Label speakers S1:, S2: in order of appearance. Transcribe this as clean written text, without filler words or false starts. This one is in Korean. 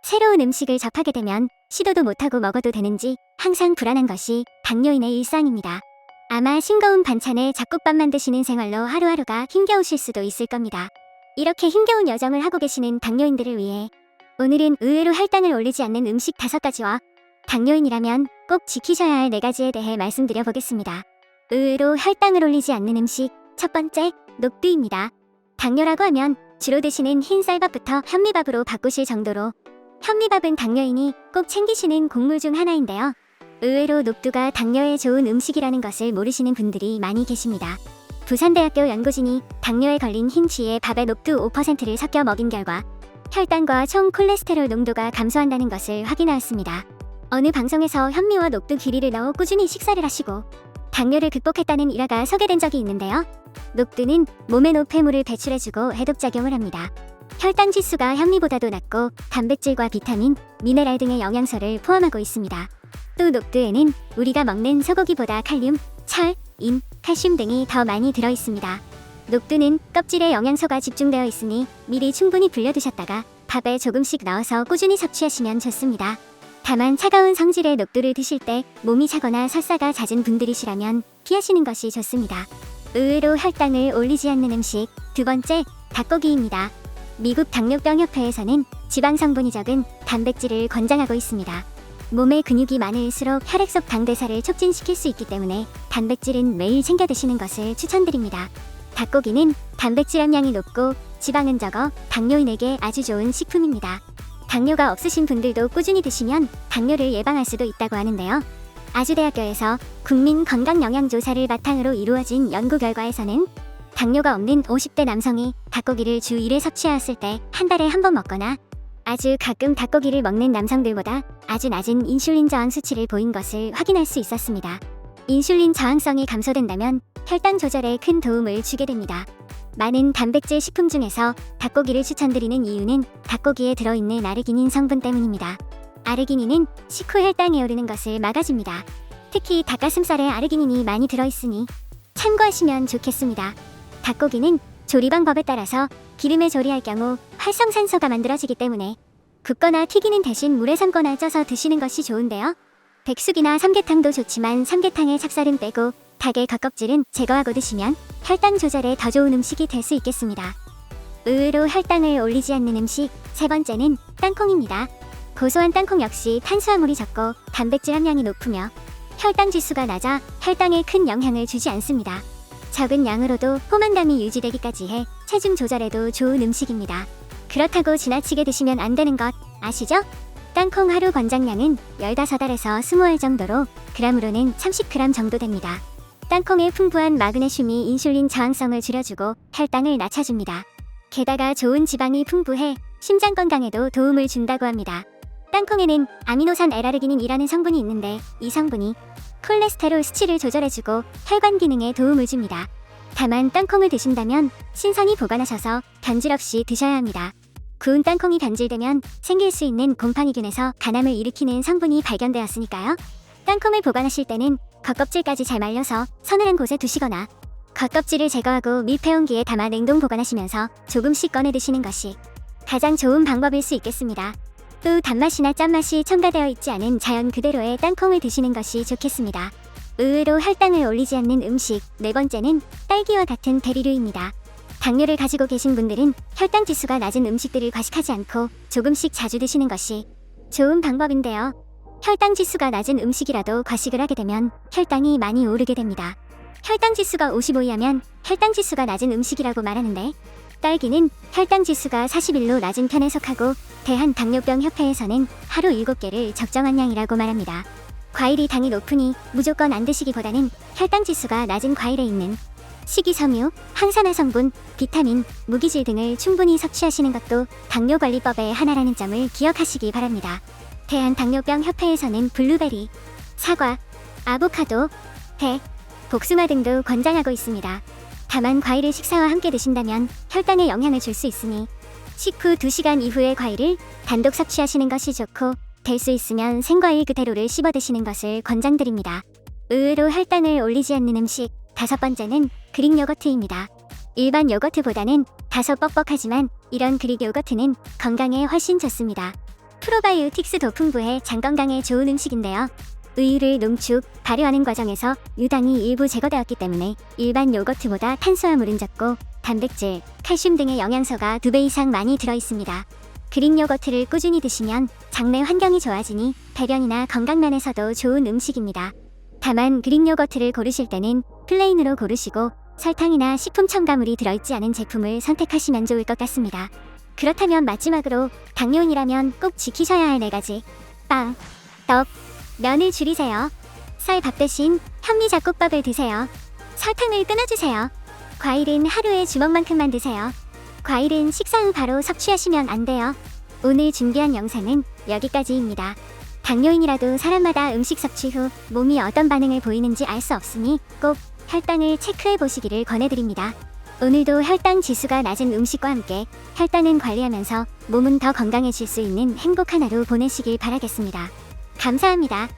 S1: 새로운 음식을 접하게 되면 시도도 못하고 먹어도 되는지 항상 불안한 것이 당뇨인의 일상입니다. 아마 싱거운 반찬에 잡곡밥만 드시는 생활로 하루하루가 힘겨우실 수도 있을 겁니다. 이렇게 힘겨운 여정을 하고 계시는 당뇨인들을 위해 오늘은 의외로 혈당을 올리지 않는 음식 5가지와 당뇨인이라면 꼭 지키셔야 할 4가지에 대해 말씀드려 보겠습니다. 의외로 혈당을 올리지 않는 음식 첫 번째, 녹두입니다. 당뇨라고 하면 주로 드시는 흰 쌀밥부터 현미밥으로 바꾸실 정도로 현미밥은 당뇨인이 꼭 챙기시는 곡물 중 하나인데요. 의외로 녹두가 당뇨에 좋은 음식이라는 것을 모르시는 분들이 많이 계십니다. 부산대학교 연구진이 당뇨에 걸린 흰쥐의 밥에 녹두 5%를 섞여 먹인 결과 혈당과 총 콜레스테롤 농도가 감소한다는 것을 확인하였습니다. 어느 방송에서 현미와 녹두 귀리를 넣어 꾸준히 식사를 하시고 당뇨를 극복했다는 일화가 소개된 적이 있는데요. 녹두는 몸에 노폐물을 배출해주고 해독작용을 합니다. 혈당 지수가 현미보다도 낮고 단백질과 비타민, 미네랄 등의 영양소를 포함하고 있습니다. 또 녹두에는 우리가 먹는 소고기보다 칼륨, 철, 인, 칼슘 등이 더 많이 들어있습니다. 녹두는 껍질에 영양소가 집중되어 있으니 미리 충분히 불려두셨다가 밥에 조금씩 넣어서 꾸준히 섭취하시면 좋습니다. 다만 차가운 성질의 녹두를 드실 때 몸이 차거나 설사가 잦은 분들이시라면 피하시는 것이 좋습니다. 의외로 혈당을 올리지 않는 음식 두 번째, 닭고기입니다. 미국 당뇨병협회에서는 지방 성분이 적은 단백질을 권장하고 있습니다. 몸에 근육이 많을수록 혈액 속 당 대사를 촉진시킬 수 있기 때문에 단백질은 매일 챙겨 드시는 것을 추천드립니다. 닭고기는 단백질 함량이 높고 지방은 적어 당뇨인에게 아주 좋은 식품입니다. 당뇨가 없으신 분들도 꾸준히 드시면 당뇨를 예방할 수도 있다고 하는데요. 아주대학교에서 국민건강영양조사를 바탕으로 이루어진 연구 결과에서는 당뇨가 없는 50대 남성이 닭고기를 주 1회 섭취하였을 때 한 달에 한 번 먹거나 아주 가끔 닭고기를 먹는 남성들보다 아주 낮은 인슐린 저항 수치를 보인 것을 확인할 수 있었습니다. 인슐린 저항성이 감소된다면 혈당 조절에 큰 도움을 주게 됩니다. 많은 단백질 식품 중에서 닭고기를 추천드리는 이유는 닭고기에 들어있는 아르기닌 성분 때문입니다. 아르기닌은 식후 혈당이 오르는 것을 막아줍니다. 특히 닭가슴살에 아르기닌이 많이 들어있으니 참고하시면 좋겠습니다. 닭고기는 조리 방법에 따라서 기름에 조리할 경우 활성산소가 만들어지기 때문에 굽거나 튀기는 대신 물에 삶거나 쪄서 드시는 것이 좋은데요. 백숙이나 삼계탕도 좋지만 삼계탕의 찹쌀은 빼고 닭의 겉껍질은 제거하고 드시면 혈당 조절에 더 좋은 음식이 될 수 있겠습니다. 의외로 혈당을 올리지 않는 음식 세 번째는 땅콩입니다. 고소한 땅콩 역시 탄수화물이 적고 단백질 함량이 높으며 혈당 지수가 낮아 혈당에 큰 영향을 주지 않습니다. 적은 양으로도 포만감이 유지되기까지 해 체중 조절에도 좋은 음식입니다. 그렇다고 지나치게 드시면 안 되는 것 아시죠? 땅콩 하루 권장량은 15알에서 20알 정도로 그램으로는 30g 정도 됩니다. 땅콩의 풍부한 마그네슘이 인슐린 저항성을 줄여주고 혈당을 낮춰줍니다. 게다가 좋은 지방이 풍부해 심장 건강에도 도움을 준다고 합니다. 땅콩에는 아미노산 L아르기닌이라는 성분이 있는데 이 성분이 콜레스테롤 수치를 조절해주고 혈관 기능에 도움을 줍니다. 다만 땅콩을 드신다면 신선히 보관하셔서 변질 없이 드셔야 합니다. 구운 땅콩이 변질되면 생길 수 있는 곰팡이균에서 간암을 일으키는 성분이 발견되었으니까요. 땅콩을 보관하실 때는 겉껍질까지 잘 말려서 서늘한 곳에 두시거나 겉껍질을 제거하고密폐용기에 담아 냉동 보관하시면서 조금씩 꺼내 드시는 것이 가장 좋은 방법일 수 있겠습니다. 또 단맛이나 짠맛이 첨가되어 있지 않은 자연 그대로의 땅콩을 드시는 것이 좋겠습니다. 의외로 혈당을 올리지 않는 음식 네 번째는 딸기와 같은 베리류입니다. 당뇨를 가지고 계신 분들은 혈당 지수가 낮은 음식들을 과식하지 않고 조금씩 자주 드시는 것이 좋은 방법인데요. 혈당 지수가 낮은 음식이라도 과식을 하게 되면 혈당이 많이 오르게 됩니다. 혈당 지수가 55 이하면 혈당 지수가 낮은 음식이라고 말하는데 딸기는 혈당 지수가 41로 낮은 편에 속하고 대한당뇨병협회에서는 하루 7개를 적정한 양이라고 말합니다. 과일이 당이 높으니 무조건 안 드시기보다는 혈당 지수가 낮은 과일에 있는 식이섬유, 항산화 성분, 비타민, 무기질 등을 충분히 섭취하시는 것도 당뇨관리법의 하나라는 점을 기억하시기 바랍니다. 대한당뇨병협회에서는 블루베리, 사과, 아보카도, 배, 복숭아 등도 권장하고 있습니다. 다만 과일을 식사와 함께 드신다면 혈당에 영향을 줄 수 있으니 식후 2시간 이후에 과일을 단독 섭취하시는 것이 좋고 될 수 있으면 생과일 그대로를 씹어 드시는 것을 권장드립니다. 의외로 혈당을 올리지 않는 음식 5번째는 그릭 요거트입니다. 일반 요거트보다는 다소 뻑뻑하지만 이런 그릭 요거트는 건강에 훨씬 좋습니다. 프로바이오틱스도 풍부해 장 건강에 좋은 음식인데요. 우유를 농축, 발효하는 과정에서 유당이 일부 제거되었기 때문에 일반 요거트보다 탄수화물은 적고 단백질, 칼슘 등의 영양소가 2배 이상 많이 들어있습니다. 그릭 요거트를 꾸준히 드시면 장내 환경이 좋아지니 배변이나 건강면에서도 좋은 음식입니다. 다만 그릭 요거트를 고르실 때는 플레인으로 고르시고 설탕이나 식품 첨가물이 들어있지 않은 제품을 선택하시면 좋을 것 같습니다. 그렇다면 마지막으로 당뇨인이라면 꼭 지키셔야 할 4가지. 빵, 떡, 면을 줄이세요. 쌀 밥 대신 현미 잡곡밥을 드세요. 설탕을 끊어주세요. 과일은 하루에 주먹만큼만 드세요. 과일은 식사 후 바로 섭취하시면 안 돼요. 오늘 준비한 영상은 여기까지입니다. 당뇨인이라도 사람마다 음식 섭취 후 몸이 어떤 반응을 보이는지 알 수 없으니 꼭 혈당을 체크해 보시기를 권해드립니다. 오늘도 혈당 지수가 낮은 음식과 함께 혈당은 관리하면서 몸은 더 건강해질 수 있는 행복한 하루 보내시길 바라겠습니다. 감사합니다.